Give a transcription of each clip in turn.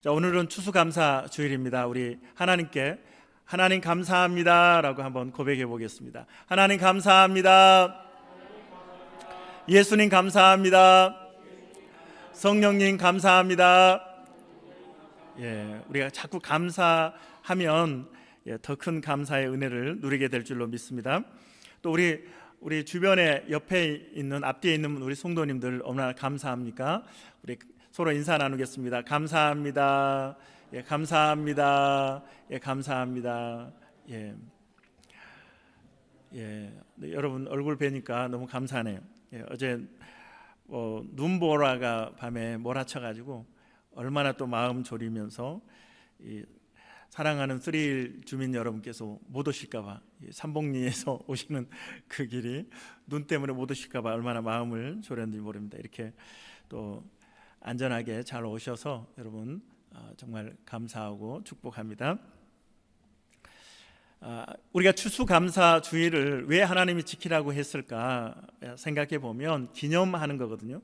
자, 오늘은 추수감사 주일입니다. 우리 하나님께 하나님 감사합니다 라고 한번 고백해 보겠습니다. 하나님 감사합니다. 예수님 감사합니다. 성령님 감사합니다. 우리가 자꾸 감사하면 더 큰 감사의 은혜를 누리게 될 줄로 믿습니다. 또 우리 주변에 옆에 있는 앞뒤에 있는 우리 성도님들 얼마나 감사합니까? 우리 서로 인사 나누겠습니다. 감사합니다. 감사합니다. 감사합니다. 여러분 얼굴 뵈니까 너무 감사하네요. 어제 눈보라가 밤에 몰아쳐가지고 얼마나 또 마음 졸이면서 사랑하는 쓰리일 주민 여러분께서 못 오실까봐, 삼봉리에서 오시는 그 길이 눈 때문에 못 오실까봐 얼마나 마음을 졸였는지 모릅니다. 이렇게 또 안전하게 잘 오셔서 여러분 정말 감사하고 축복합니다. 우리가 추수감사 주일을 왜 하나님이 지키라고 했을까 생각해 보면 기념하는 거거든요.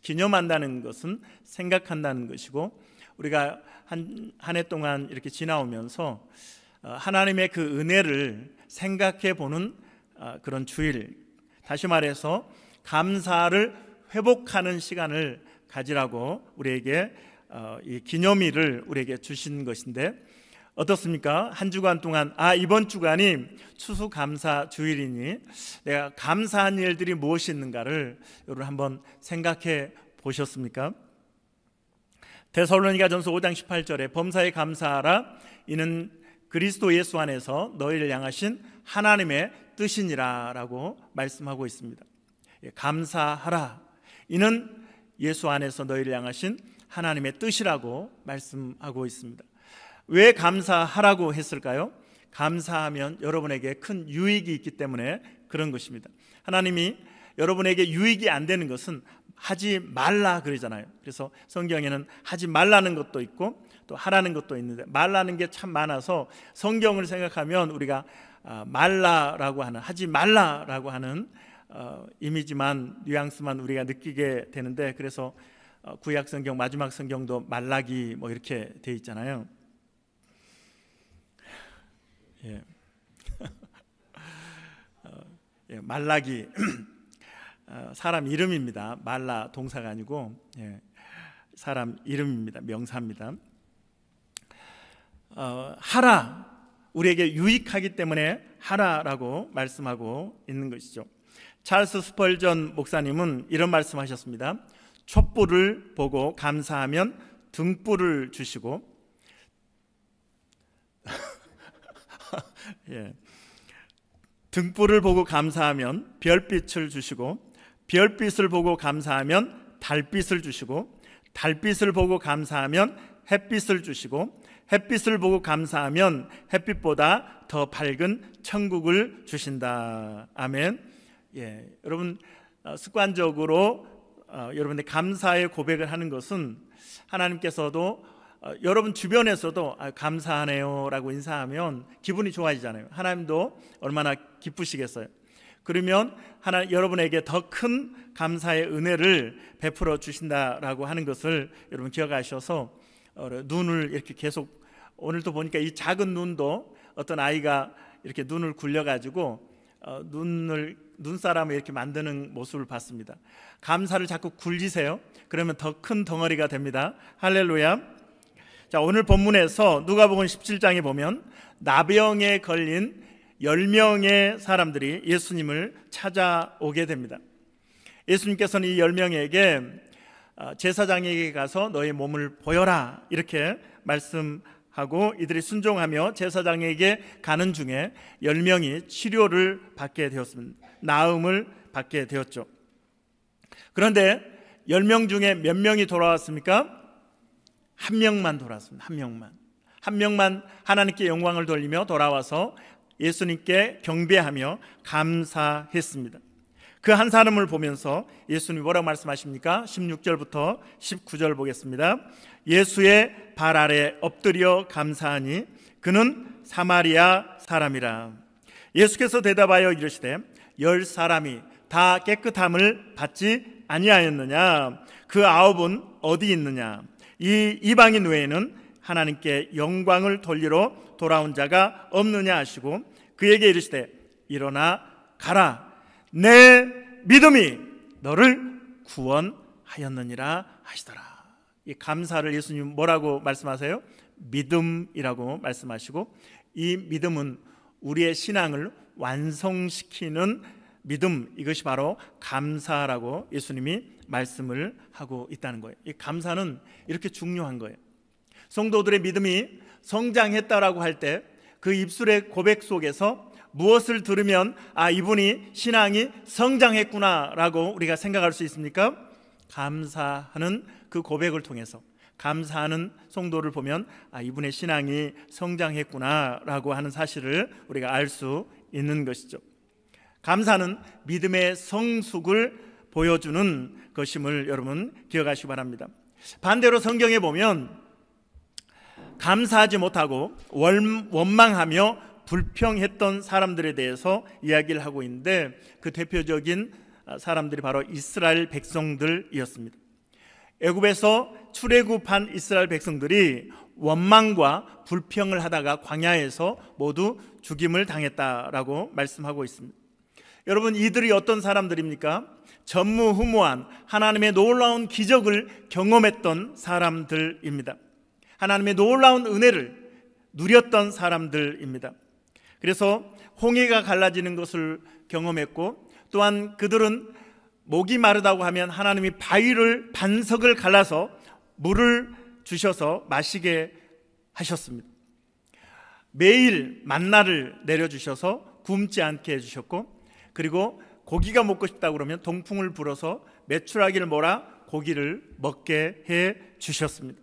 기념한다는 것은 생각한다는 것이고, 우리가 한 해 동안 이렇게 지나오면서 하나님의 그 은혜를 생각해 보는 그런 주일, 다시 말해서 감사를 회복하는 시간을 가지라고 우리에게 이 기념일을 우리에게 주신 것인데, 어떻습니까? 한 주간 동안 이번 주간이 추수감사 주일이니 내가 감사한 일들이 무엇이 있는가를 여러분 한번 생각해 보셨습니까? 데살로니가전서 5장 18절에 범사에 감사하라, 이는 그리스도 예수 안에서 너희를 향하신 하나님의 뜻이니라 라고 말씀하고 있습니다. 감사하라, 이는 예수 안에서 너희를 향하신 하나님의 뜻이라고 말씀하고 있습니다. 왜 감사하라고 했을까요? 감사하면 여러분에게 큰 유익이 있기 때문에 그런 것입니다. 하나님이 여러분에게 유익이 안 되는 것은 하지 말라 그러잖아요. 그래서 성경에는 하지 말라는 것도 있고 또 하라는 것도 있는데, 말라는 게 참 많아서 성경을 생각하면 우리가 말라라고 하는, 하지 말라라고 하는 이미지만, 뉘앙스만 우리가 느끼게 되는데, 그래서 구약 성경 마지막 성경도 말라기 뭐 이렇게 돼 있잖아요. 말라기 사람 이름입니다. 말라 동사가 아니고 사람 이름입니다. 명사입니다. 하라, 우리에게 유익하기 때문에 하라라고 말씀하고 있는 것이죠. 찰스 스펄전 목사님은 이런 말씀하셨습니다. 촛불을 보고 감사하면 등불을 주시고 등불을 보고 감사하면 별빛을 주시고, 별빛을 보고 감사하면 달빛을 주시고, 달빛을 보고 감사하면 햇빛을 주시고, 햇빛을 보고 감사하면 햇빛보다 더 밝은 천국을 주신다. 아멘. 여러분 습관적으로 여러분의 감사의 고백을 하는 것은 하나님께서도 여러분 주변에서도 감사하네요 라고 인사하면 기분이 좋아지잖아요. 하나님도 얼마나 기쁘시겠어요. 그러면 여러분에게 더 큰 감사의 은혜를 베풀어 주신다라고 하는 것을 여러분 기억하셔서 눈을 이렇게 계속, 오늘도 보니까 이 작은 눈도 어떤 아이가 이렇게 눈을 굴려가지고 눈사람을 이렇게 만드는 모습을 봤습니다. 감사를 자꾸 굴리세요. 그러면 더 큰 덩어리가 됩니다. 할렐루야. 자, 오늘 본문에서 누가복음 17장에 보면 나병에 걸린 10명의 사람들이 예수님을 찾아오게 됩니다. 예수님께서는 이 10명에게 제사장에게 가서 너의 몸을 보여라 이렇게 말씀하고, 이들이 순종하며 제사장에게 가는 중에 10명이 치료를 받게 되었습니다. 나음을 받게 되었죠. 그런데 10명 중에 몇 명이 돌아왔습니까? 한 명만 돌아왔습니다. 한 명만 하나님께 영광을 돌리며 돌아와서 예수님께 경배하며 감사했습니다. 그 한 사람을 보면서 예수님이 뭐라고 말씀하십니까? 16절부터 19절 보겠습니다. 예수의 발 아래 엎드려 감사하니 그는 사마리아 사람이라. 예수께서 대답하여 이르시되 10사람이 다 깨끗함을 받지 아니하였느냐? 그 9은 어디 있느냐? 이 이방인 외에는 하나님께 영광을 돌리러 돌아온 자가 없느냐 하시고 그에게 이르시되 일어나 가라, 내 믿음이 너를 구원하였느니라 하시더라. 이 감사를 예수님 뭐라고 말씀하세요? 믿음이라고 말씀하시고, 이 믿음은 우리의 신앙을 완성시키는 믿음, 이것이 바로 감사라고 예수님이 말씀을 하고 있다는 거예요. 이 감사는 이렇게 중요한 거예요. 성도들의 믿음이 성장했다라고 할 때 그 입술의 고백 속에서 무엇을 들으면 이분이 신앙이 성장했구나라고 우리가 생각할 수 있습니까? 감사하는 그 고백을 통해서, 감사하는 성도를 보면 이분의 신앙이 성장했구나라고 하는 사실을 우리가 알 수 있는 것이죠. 감사는 믿음의 성숙을 보여주는 것임을 여러분 기억하시기 바랍니다. 반대로 성경에 보면 감사하지 못하고 원망하며 불평했던 사람들에 대해서 이야기를 하고 있는데, 그 대표적인 사람들이 바로 이스라엘 백성들이었습니다. 애굽에서 출애굽한 이스라엘 백성들이 원망과 불평을 하다가 광야에서 모두 죽임을 당했다라고 말씀하고 있습니다. 여러분, 이들이 어떤 사람들입니까? 전무후무한 하나님의 놀라운 기적을 경험했던 사람들입니다. 하나님의 놀라운 은혜를 누렸던 사람들입니다. 그래서 홍해가 갈라지는 것을 경험했고, 또한 그들은 목이 마르다고 하면 하나님이 반석을 갈라서 물을 주셔서 마시게 하셨습니다. 매일 만나를 내려주셔서 굶지 않게 해주셨고, 그리고 고기가 먹고 싶다 그러면 동풍을 불어서 메추라기를 몰아 고기를 먹게 해 주셨습니다.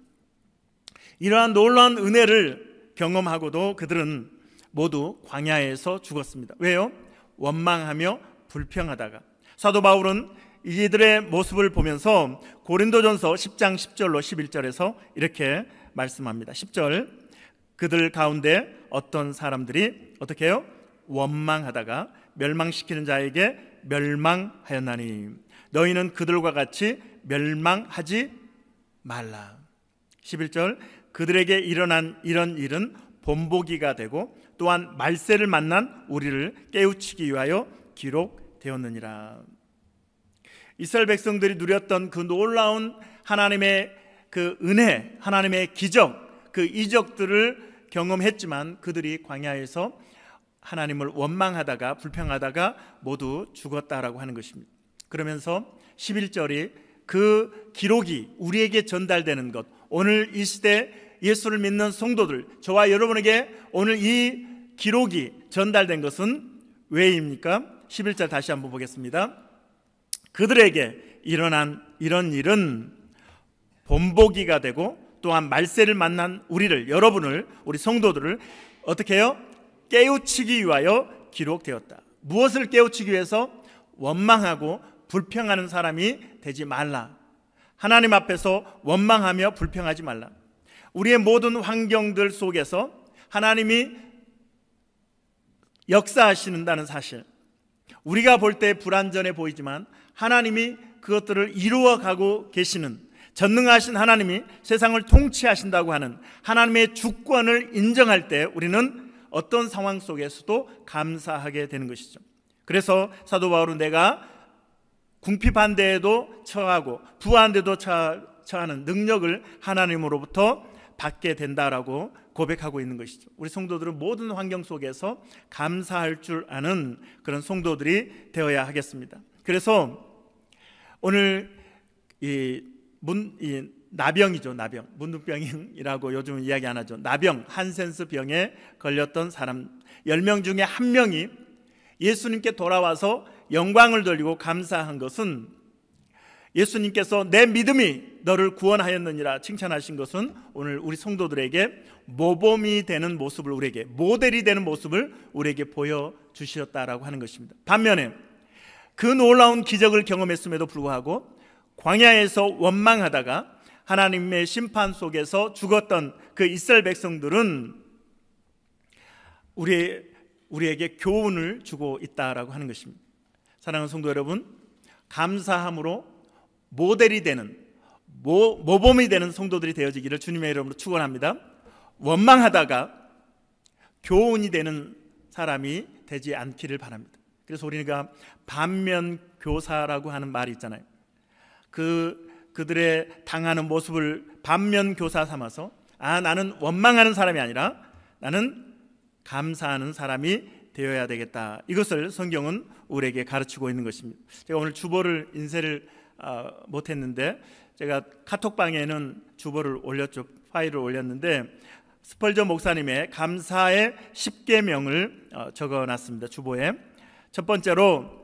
이러한 놀라운 은혜를 경험하고도 그들은 모두 광야에서 죽었습니다. 왜요? 원망하며 불평하다가. 사도 바울은 이들의 모습을 보면서 고린도전서 10장 10절로 11절에서 이렇게 말씀합니다. 10절, 그들 가운데 어떤 사람들이 어떻게 해요? 원망하다가 멸망시키는 자에게 멸망하였나니 너희는 그들과 같이 멸망하지 말라. 11절, 그들에게 일어난 이런 일은 본보기가 되고 또한 말세를 만난 우리를 깨우치기 위하여 기록되었느니라. 이스라엘 백성들이 누렸던 그 놀라운 하나님의 그 은혜, 하나님의 기적, 그 이적들을 경험했지만 그들이 광야에서 하나님을 원망하다가 불평하다가 모두 죽었다라고 하는 것입니다. 그러면서 11절이 그 기록이 우리에게 전달되는 것, 오늘 이 시대 예수를 믿는 성도들, 저와 여러분에게 오늘 이 기록이 전달된 것은 왜입니까? 11절 다시 한번 보겠습니다. 그들에게 일어난 이런 일은 본보기가 되고 또한 말세를 만난 우리를, 여러분을, 우리 성도들을 어떻게 해요? 깨우치기 위하여 기록되었다. 무엇을 깨우치기 위해서? 원망하고 불평하는 사람이 되지 말라. 하나님 앞에서 원망하며 불평하지 말라. 우리의 모든 환경들 속에서 하나님이 역사하시는다는 사실, 우리가 볼 때 불완전해 보이지만 하나님이 그것들을 이루어가고 계시는, 전능하신 하나님이 세상을 통치하신다고 하는 하나님의 주권을 인정할 때 우리는 어떤 상황 속에서도 감사하게 되는 것이죠. 그래서 사도 바울은 내가 궁핍한데에도 처하고 부한데도 처하는 능력을 하나님으로부터 받게 된다라고 고백하고 있는 것이죠. 우리 성도들은 모든 환경 속에서 감사할 줄 아는 그런 성도들이 되어야 하겠습니다. 그래서 오늘 나병이죠. 나병, 문둥병이라고 요즘 이야기 안 하죠. 나병, 한센스 병에 걸렸던 사람 10명 중에 1명이 예수님께 돌아와서 영광을 돌리고 감사한 것은, 예수님께서 내 믿음이 너를 구원하였느니라 칭찬하신 것은 오늘 우리 성도들에게 모범이 되는 모습을, 우리에게 모델이 되는 모습을 우리에게 보여주셨다라고 하는 것입니다. 반면에 그 놀라운 기적을 경험했음에도 불구하고 광야에서 원망하다가 하나님의 심판 속에서 죽었던 그 이스라엘 백성들은 우리에게 교훈을 주고 있다라고 하는 것입니다. 사랑하는 성도 여러분, 감사함으로 모델이 되는, 모범이 되는 성도들이 되어지기를 주님의 이름으로 축원합니다. 원망하다가 교훈이 되는 사람이 되지 않기를 바랍니다. 그래서 우리가 반면교사라고 하는 말이 있잖아요. 그들의 당하는 모습을 반면교사 삼아서 나는 원망하는 사람이 아니라 나는 감사하는 사람이 되어야 되겠다. 이것을 성경은 우리에게 가르치고 있는 것입니다. 제가 오늘 주보를 인쇄를 못했는데 제가 카톡방에는 주보를 올렸죠. 파일을 올렸는데 스펄전 목사님의 감사의 10계명을 적어놨습니다. 주보에. 첫 번째로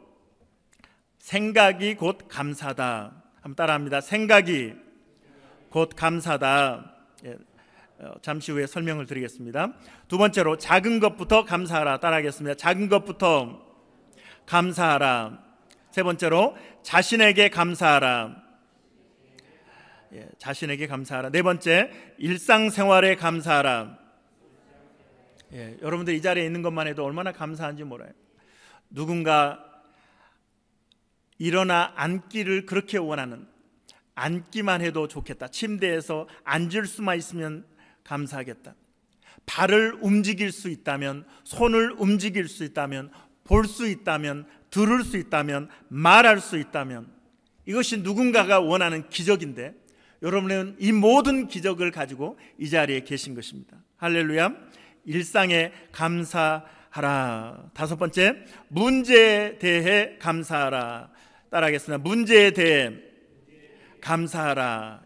생각이 곧 감사다. 한번 따라합니다. 생각이 곧 감사다. 잠시 후에 설명을 드리겠습니다. 두 번째로 작은 것부터 감사하라. 따라하겠습니다. 작은 것부터 감사하라. 세 번째로 자신에게 감사하라. 자신에게 감사하라. 네 번째, 일상생활에 감사하라. 여러분들 이 자리에 있는 것만 해도 얼마나 감사한지 몰라요. 누군가 일어나 앉기를 그렇게 원하는, 앉기만 해도 좋겠다, 침대에서 앉을 수만 있으면 감사하겠다, 발을 움직일 수 있다면, 손을 움직일 수 있다면, 볼 수 있다면, 들을 수 있다면, 말할 수 있다면, 이것이 누군가가 원하는 기적인데 여러분은 이 모든 기적을 가지고 이 자리에 계신 것입니다. 할렐루야. 일상에 감사하라. 다섯 번째, 문제에 대해 감사하라. 따라하겠습니다. 문제에 대해 감사하라.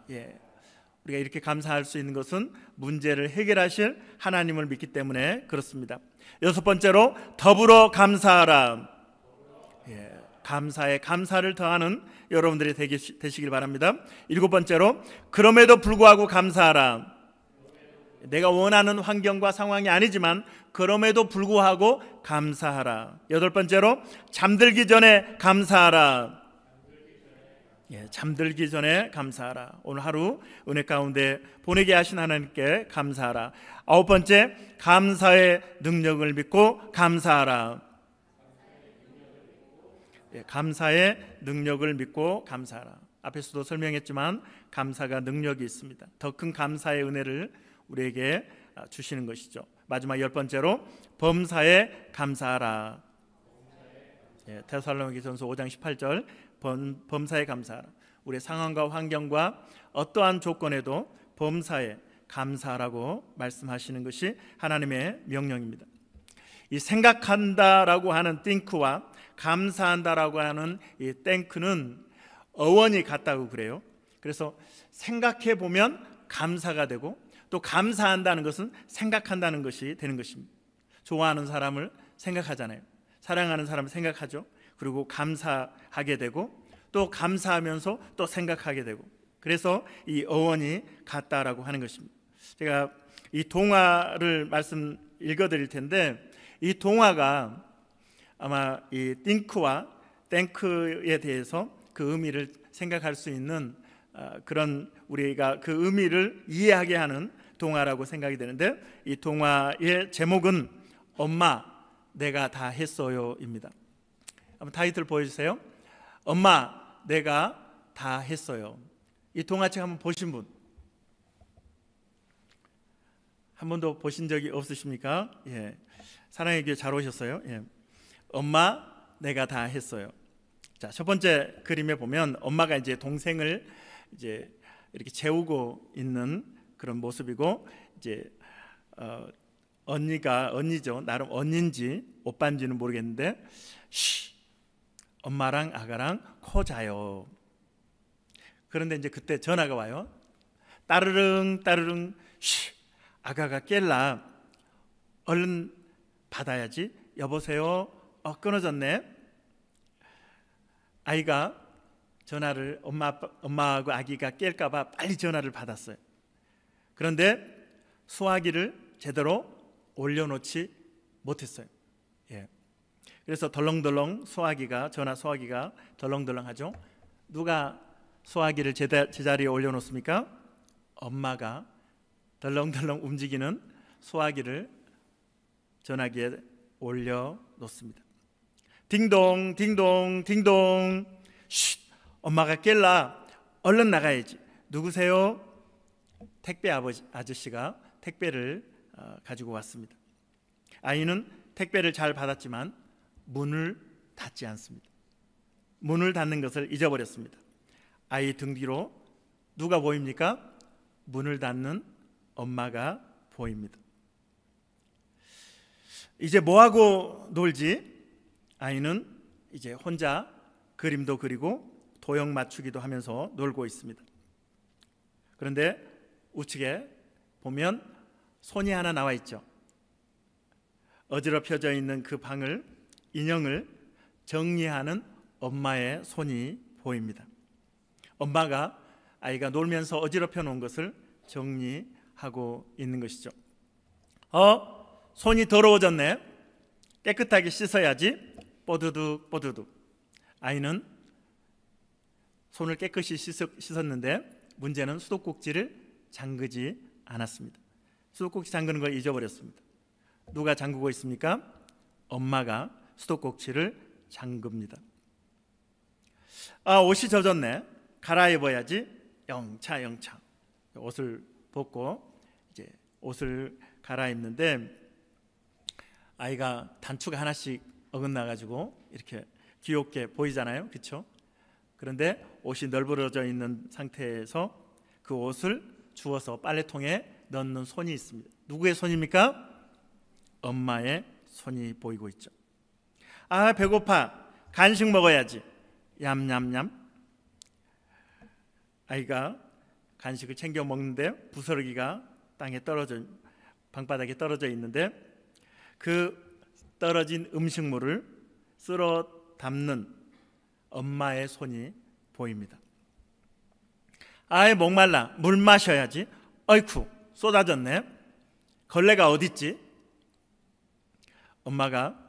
우리가 이렇게 감사할 수 있는 것은 문제를 해결하실 하나님을 믿기 때문에 그렇습니다. 여섯 번째로 더불어 감사하라. 감사에 감사를 더하는 여러분들이 되시길 바랍니다. 일곱 번째로 그럼에도 불구하고 감사하라. 내가 원하는 환경과 상황이 아니지만 그럼에도 불구하고 감사하라. 여덟 번째로 잠들기 전에 감사하라. 잠들기 전에 감사하라. 오늘 하루 은혜 가운데 보내게 하신 하나님께 감사하라. 아홉 번째, 감사의 능력을 믿고 감사하라. 감사의 능력을 믿고 감사하라. 앞에서도 설명했지만 감사가 능력이 있습니다. 더 큰 감사의 은혜를 우리에게 주시는 것이죠. 마지막 열 번째로 범사에 감사하라. 데살로니가전서 5장 18절 범사에 감사하라. 우리의 상황과 환경과 어떠한 조건에도 범사에 감사하라고 말씀하시는 것이 하나님의 명령입니다. 이 생각한다라고 하는 think와 감사한다라고 하는 이 think는 어원이 같다고 그래요. 그래서 생각해 보면 감사가 되고 또 감사한다는 것은 생각한다는 것이 되는 것입니다. 좋아하는 사람을 생각하잖아요. 사랑하는 사람을 생각하죠. 그리고 감사하게 되고 또 감사하면서 또 생각하게 되고, 그래서 이 어원이 같다라고 하는 것입니다. 제가 이 동화를 말씀 읽어드릴 텐데 이 동화가 아마 이 think와 think에 대해서 그 의미를 생각할 수 있는 그런 우리가 그 의미를 이해하게 하는 동화라고 생각이 되는데 이 동화의 제목은 엄마 내가 다 했어요입니다. 한번 타이틀 보여주세요. 엄마 내가 다 했어요. 이 동화책 한번 보신 분? 한 번도 보신 적이 없으십니까? 사랑의 교회 잘 오셨어요. 엄마 내가 다 했어요. 자, 첫 번째 그림에 보면 엄마가 이제 동생을 이제 이렇게 재우고 있는 그런 모습이고, 이제 언니죠. 나름 언니인지 오빠인지는 모르겠는데, 엄마랑 아가랑 코 자요. 그런데 이제 그때 전화가 와요. 따르릉 따르릉. 아가가 깰라. 얼른 받아야지. 여보세요. 끊어졌네. 아이가 전화를 엄마하고 아기가 깰까봐 빨리 전화를 받았어요. 그런데 소화기를 제대로 올려놓지 못했어요. 그래서 덜렁덜렁 전화 소화기가 덜렁덜렁하죠. 누가 소화기를 제자리에 올려놓습니까? 엄마가 덜렁덜렁 움직이는 소화기를 전화기에 올려놓습니다. 딩동 딩동 딩동. 엄마가 깰라. 얼른 나가야지. 누구세요? 택배 아저씨가 택배를 가지고 왔습니다. 아이는 택배를 잘 받았지만 문을 닫지 않습니다. 문을 닫는 것을 잊어버렸습니다. 아이 등 뒤로 누가 보입니까? 문을 닫는 엄마가 보입니다. 이제 뭐하고 놀지? 아이는 이제 혼자 그림도 그리고 도형 맞추기도 하면서 놀고 있습니다. 그런데 우측에 보면 손이 하나 나와 있죠. 어지럽혀져 있는 그 방을, 인형을 정리하는 엄마의 손이 보입니다. 엄마가 아이가 놀면서 어지럽혀 놓은 것을 정리하고 있는 것이죠. 손이 더러워졌네. 깨끗하게 씻어야지. 뽀드득 뽀드득. 아이는 손을 깨끗이 씻었는데 문제는 수도꼭지를 잠그지 않았습니다. 수도꼭지 잠그는 걸 잊어버렸습니다. 누가 잠그고 있습니까? 엄마가 수도꼭지를 잠급니다. 옷이 젖었네. 갈아입어야지. 영차 옷을 벗고 이제 옷을 갈아입는데 아이가 단추가 하나씩 어긋나 가지고 이렇게 귀엽게 보이잖아요. 그렇죠? 그런데 옷이 널브러져 있는 상태에서 그 옷을 주워서 빨래통에 넣는 손이 있습니다. 누구의 손입니까? 엄마의 손이 보이고 있죠. 배고파. 간식 먹어야지. 얌얌얌. 아이가 간식을 챙겨 먹는데 부스러기가 방바닥에 떨어져 있는데 그 떨어진 음식물을 쓸어 담는 엄마의 손이 보입니다. 목말라. 물 마셔야지. 어이쿠, 쏟아졌네. 걸레가 어딨지? 엄마가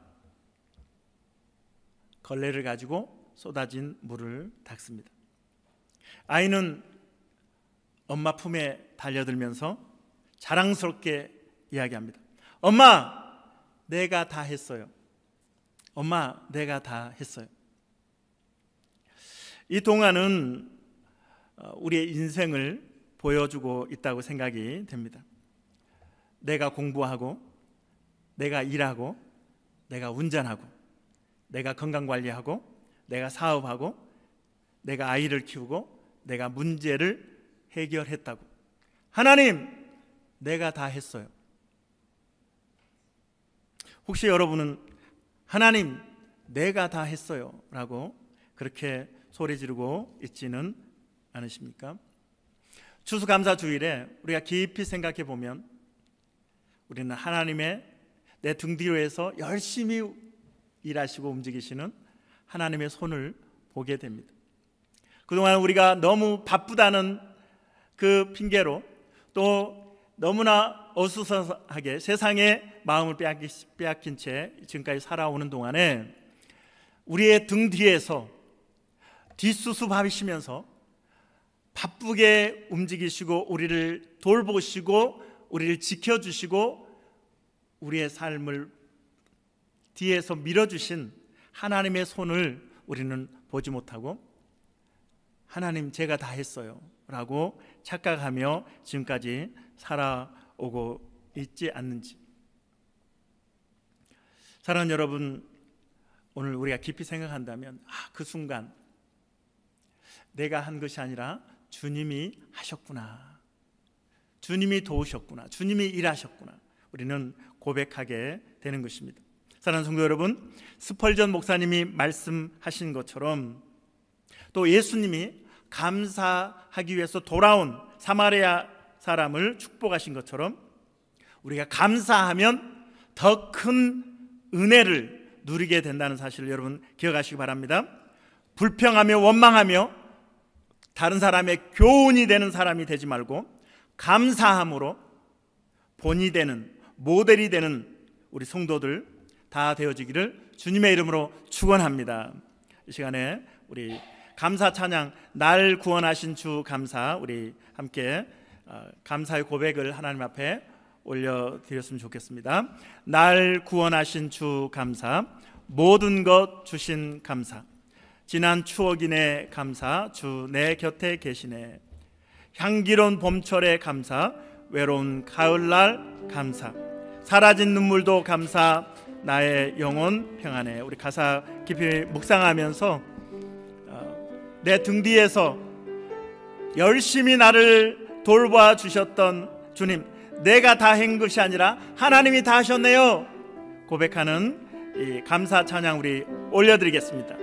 걸레를 가지고 쏟아진 물을 닦습니다. 아이는 엄마 품에 달려들면서 자랑스럽게 이야기합니다. 엄마, 내가 다 했어요. 엄마, 내가 다 했어요. 이 동화는 우리의 인생을 보여주고 있다고 생각이 됩니다. 내가 공부하고, 내가 일하고, 내가 운전하고, 내가 건강관리하고, 내가 사업하고, 내가 아이를 키우고, 내가 문제를 해결했다고. 하나님, 내가 다 했어요. 혹시 여러분은 하나님, 내가 다 했어요 라고 그렇게 소리 지르고 있지는 않으십니까? 추수감사주일에 우리가 깊이 생각해 보면 우리는 하나님의 내 등 뒤로에서 열심히 일하시고 움직이시는 하나님의 손을 보게 됩니다. 그동안 우리가 너무 바쁘다는 그 핑계로 또 너무나 어수선하게 세상의 마음을 빼앗긴 채 지금까지 살아오는 동안에 우리의 등 뒤에서 뒷수습하시면서 바쁘게 움직이시고 우리를 돌보시고 우리를 지켜주시고 우리의 삶을 뒤에서 밀어주신 하나님의 손을 우리는 보지 못하고 하나님, 제가 다 했어요 라고 착각하며 지금까지 살아오고 있지 않는지. 사랑하는 여러분, 오늘 우리가 깊이 생각한다면 그 순간 내가 한 것이 아니라 주님이 하셨구나, 주님이 도우셨구나, 주님이 일하셨구나, 우리는 고백하게 되는 것입니다. 사랑하는 성도 여러분, 스펄전 목사님이 말씀하신 것처럼 또 예수님이 감사하기 위해서 돌아온 사마리아 사람을 축복하신 것처럼 우리가 감사하면 더 큰 은혜를 누리게 된다는 사실을 여러분 기억하시기 바랍니다. 불평하며 원망하며 다른 사람의 교훈이 되는 사람이 되지 말고 감사함으로 본이 되는, 모델이 되는 우리 성도들 다 되어지기를 주님의 이름으로 축원합니다. 이 시간에 우리 감사 찬양, 날 구원하신 주 감사, 우리 함께 감사의 고백을 하나님 앞에 올려드렸으면 좋겠습니다. 날 구원하신 주 감사, 모든 것 주신 감사, 지난 추억이네 감사, 주 내 곁에 계시네, 향기로운 봄철의 감사, 외로운 가을날 감사, 사라진 눈물도 감사, 나의 영혼 평안해. 우리 가사 깊이 묵상하면서 내 등 뒤에서 열심히 나를 돌봐 주셨던 주님, 내가 다 한 것이 아니라 하나님이 다 하셨네요 고백하는 이 감사 찬양 우리 올려드리겠습니다.